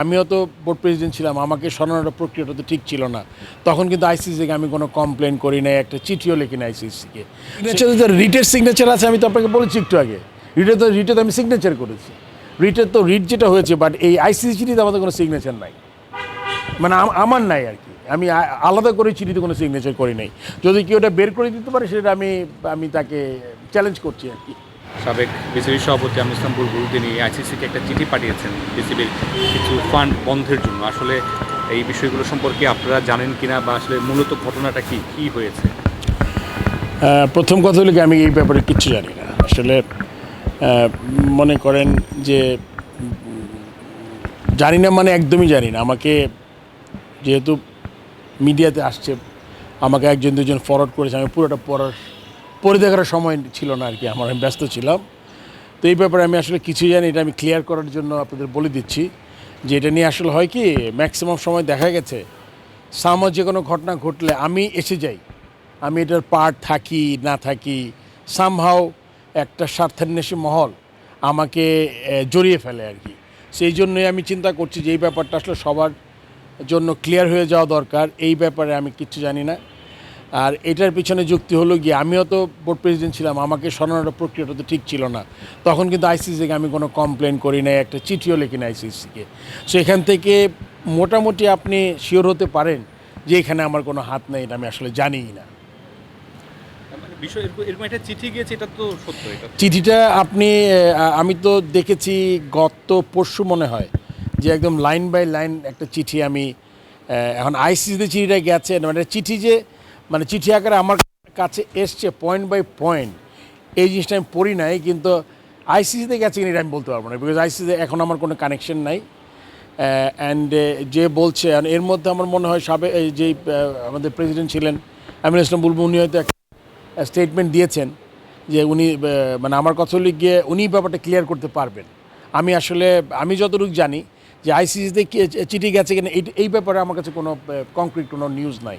আমিও তো board president ছিলাম, আমাকে সরানোর প্রক্রিয়াটা তো ঠিক ছিল না। তখন কিন্তু আইসিসিকে আমি কোনো কমপ্লেন করি নাই, একটা চিঠিও লিখি না আইসিসিকে। সিগনেচার রিটের সিগনেচার আছে, আমি তো আপনাকে বলেছি একটু আগে। রিটে তো আমি সিগনেচার করেছি। রিট যেটা হয়েছে, বাট এই আইসিসি চিঠিতে আমাদের কোনো সিগনেচার নাই, মানে আমার নাই আর কি। আমি আলাদা করে চিঠিতে কোনো সিগনেচার করি নাই। যদি কেউ ওটা বের করে দিতে পারে সেটা আমি তাকে চ্যালেঞ্জ করছি আর কি। সাবেক বিসিবির সভাপতি আমির ইসলাম বুলবুল তিনি আইসিসিকে একটা চিঠি পাঠিয়েছেন বিসিবির কিছু ফান্ড বন্ধের জন্য। আসলে এই বিষয়গুলো সম্পর্কে আপনারা জানেন কিনা, বা আসলে মূলত ঘটনাটা কি হয়েছে? প্রথম কথা হলো কি, আমি এই ব্যাপারে কিচ্ছু জানি না আসলে। মনে করেন যে জানি না, মানে একদমই জানি না। আমাকে যেহেতু মিডিয়াতে আসছে, আমাকে একজন দুজন ফরওয়ার্ড করেছে, আমি পুরোটা পড়ে দেখার সময় ছিল না আর কি, আমি ব্যস্ত ছিলাম। তো এই ব্যাপারে আমি আসলে কিছু জানি, এটা আমি ক্লিয়ার করার জন্য আপনাদের বলে দিচ্ছি যে এটা নিয়ে আসলে হয় কি, ম্যাক্সিমাম সময় দেখা গেছে যে কোনো ঘটনা ঘটলে আমি এসে যাই, আমি এটার পার্ট থাকি না থাকি, সামহাও একটা স্বার্থান্বেষী মহল আমাকে জড়িয়ে ফেলে আর কি। সেই জন্যই আমি চিন্তা করছি যে এই ব্যাপারটা আসলে সবার জন্য ক্লিয়ার হয়ে যাওয়া দরকার। এই ব্যাপারে আমি কিচ্ছু জানি না। আর এটার পিছনে যুক্তি হলো গিয়ে, আমিও তো বোর্ড প্রেসিডেন্ট ছিলাম, আমাকে সরানোর প্রক্রিয়াটা তো ঠিক ছিল না। তখন কিন্তু আইসিসিকে আমি কোনো কমপ্লেন করি নাই, একটা চিঠিও লিখি না আইসিসিকে। সো এখান থেকে মোটামুটি আপনি শিওর হতে পারেন যে এখানে আমার কোনো হাত নেই, এটা আমি আসলে জানিই না। বিষয় এরকম একটা চিঠি গিয়েছে, এটা তো সত্য। চিঠিটা আমি তো দেখেছি গত পরশু মনে হয়, যে একদম লাইন বাই লাইন একটা চিঠি আমি এখন আইসিসিতে চিঠিটা গেছে, মানে চিঠি যে মানে চিঠি আকারে আমার কাছে এসছে পয়েন্ট বাই পয়েন্ট, এই জিনিসটা আমি পড়ি নাই। কিন্তু আইসিসিতে গেছে কিনা এটা আমি বলতে পারবো না, বিকজ আইসিসিতে এখন আমার কোনো কানেকশন নাই। অ্যান্ড যে বলছে, এর মধ্যে আমার মনে হয় যেই আমাদের প্রেসিডেন্ট ছিলেন আমির ইসলাম বুলবুল, উনি হয়তো একটা স্টেটমেন্ট দিয়েছেন যে উনি মানে আমার কথা হলে গিয়ে উনি ব্যাপারটা ক্লিয়ার করতে পারবেন। আমি যতটুকু জানি যে আইসিসিতে চিঠি গেছে কিনা এই ব্যাপারে আমার কাছে কোনো কংক্রিট কোনো নিউজ নাই।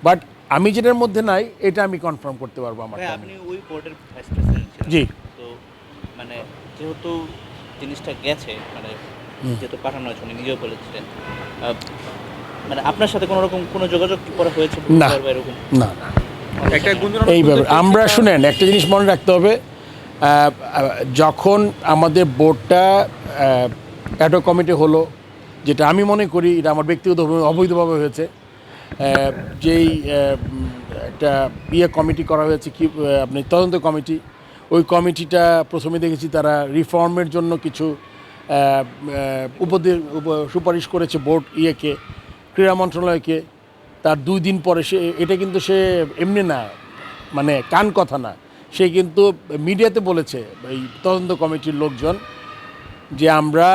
বাট আমি যেটার মধ্যে নাই এটা আমি কনফার্ম করতে পারবো আমার। আপনি ওই বোর্ডের ভাইস প্রেসিডেন্ট ছিলেন, জি। তো মানে যেহেতু জিনিসটা গেছে, মানে যেহেতু পাঠানো হয়েছে, উনি নিজেও বলেছিলেন, মানে আপনার সাথে কোনো রকম কোনো যোগাযোগ কি করা হয়েছে না, এরকম? না না। একটা এই ব্যাপারে আমরা শুনেন, একটা জিনিস মনে রাখতে হবে, যখন আমাদের বোর্ডটা অ্যাডহক কমিটি হলো, যেটা আমি মনে করি এটা আমার ব্যক্তিগত অবৈধভাবে হয়েছে, যেই একটা কমিটি করা হয়েছে কি আপনি তদন্ত কমিটি, ওই কমিটিটা প্রথমে দেখেছি তারা রিফর্মের জন্য কিছু সুপারিশ করেছে বোর্ড ক্রীড়া মন্ত্রণালয়কে। তার 2 দিন পরে এটা কিন্তু সে এমনি না, মানে কান কথা না, সে কিন্তু মিডিয়াতে বলেছে এই তদন্ত কমিটির লোকজন যে আমরা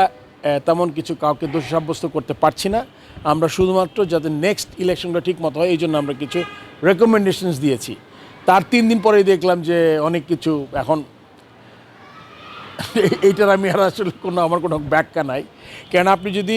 তেমন কিছু কাউকে দোষী সাব্যস্ত করতে পারছি না, আমরা শুধুমাত্র যাতে নেক্সট ইলেকশনটা ঠিক মতো হয় এই জন্য আমরা কিছু রেকমেন্ডেশনস দিয়েছি। তার 3 দিন পরেই দেখলাম যে অনেক কিছু এখন এইটার আমি আর আসলে আমার কোনো ব্যাখ্যা নাই। কেন আপনি যদি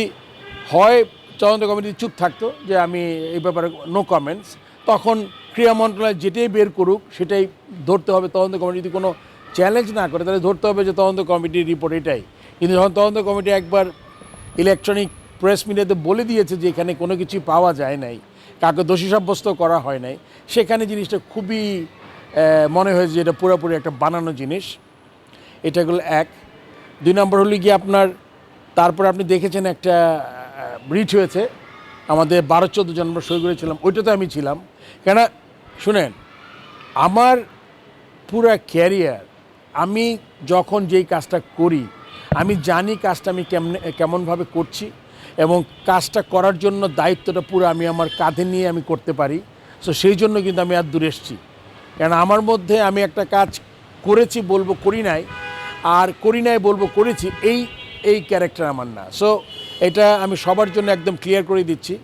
হয় তদন্ত কমিটি চুপ থাকতো যে আমি এই ব্যাপারে নো কমেন্টস, তখন ক্রীড়া মন্ত্রণালয় যেটাই বের করুক সেটাই ধরতে হবে। তদন্ত কমিটি যদি কোনো চ্যালেঞ্জ না করে তাহলে ধরতে হবে যে তদন্ত কমিটির রিপোর্ট এটাই। কিন্তু যখন তদন্ত কমিটি একবার ইলেকট্রনিক প্রেস মিডিয়াতে বলে দিয়েছে যে এখানে কোনো কিছু পাওয়া যায় নাই, কাউকে দোষী সাব্যস্ত করা হয় নাই, সেখানে জিনিসটা খুবই মনে হয়েছে যে এটা পুরোপুরি একটা বানানো জিনিস। এটাগুলো 1। 2 নম্বর হলো গিয়ে আপনার, তারপর আপনি দেখেছেন একটা রিট হয়েছে, আমাদের 12-14 জন আমরা সই করেছিলাম, ওইটাতে আমি ছিলাম। কেন শুনেন, আমার পুরা ক্যারিয়ার আমি যখন যেই কাজটা করি আমি জানি কাজটা আমি কেমনভাবে করছি, এবং কাজটা করার জন্য দায়িত্বটা পুরো আমি আমার কাঁধে নিয়ে আমি করতে পারি। সো সেই জন্য কিন্তু আমি আর দূরে এসেছি। কেন আমার মধ্যে আমি একটা কাজ করেছি বলবো করি নাই, আর করি নাই বলবো করেছি, এই ক্যারেক্টার আমার না। সো এটা আমি সবার জন্য একদম ক্লিয়ার করে দিচ্ছি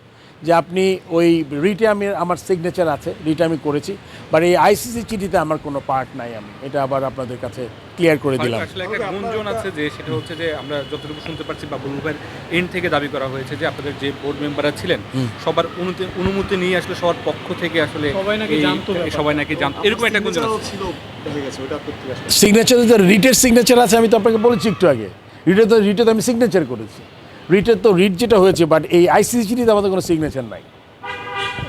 যে আপনি ওই রিটে আমার সিগনেচার আছে, রিটে আমি করেছি, বাট এই আইসিসি চিঠিতে আমার কোনো পার্ট নাই। আমি এটা আবার আপনাদের কাছে ক্লিয়ার করে দিলাম। আসলে একটা গুঞ্জন আছে যে সেটা হচ্ছে যে আমরা যতটুকু শুনতে পারছি বা বুলবুল ভাইয়ের এন্ড থেকে দাবি করা হয়েছে যে আপনাদের যে বোর্ড মেম্বাররা ছিলেন সবার অনুমতি নিয়ে আসলে সবার পক্ষ থেকে আসলে সবাই নাকি জানতো, এরকম একটা গুঞ্জন ছিল। সিগনেচার রিটের সিগনেচার আছে, আমি তো আপনাকে বলেছি একটু আগে, রিটে তো আমি সিগনেচার করেছি। রিটের তো রিট যেটা হয়েছে, বাট এই আইসিসি চিঠিতে আমাদের কোনো সিগনেচার নাই,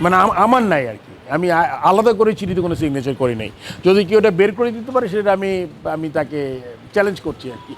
মানে আমার নাই আর কি। আমি আলাদা করে চিঠিতে কোনো সিগনেচার করি নাই। যদি কেউ ওটা বের করে দিতে পারে সেটা আমি তাকে চ্যালেঞ্জ করছি আর কি।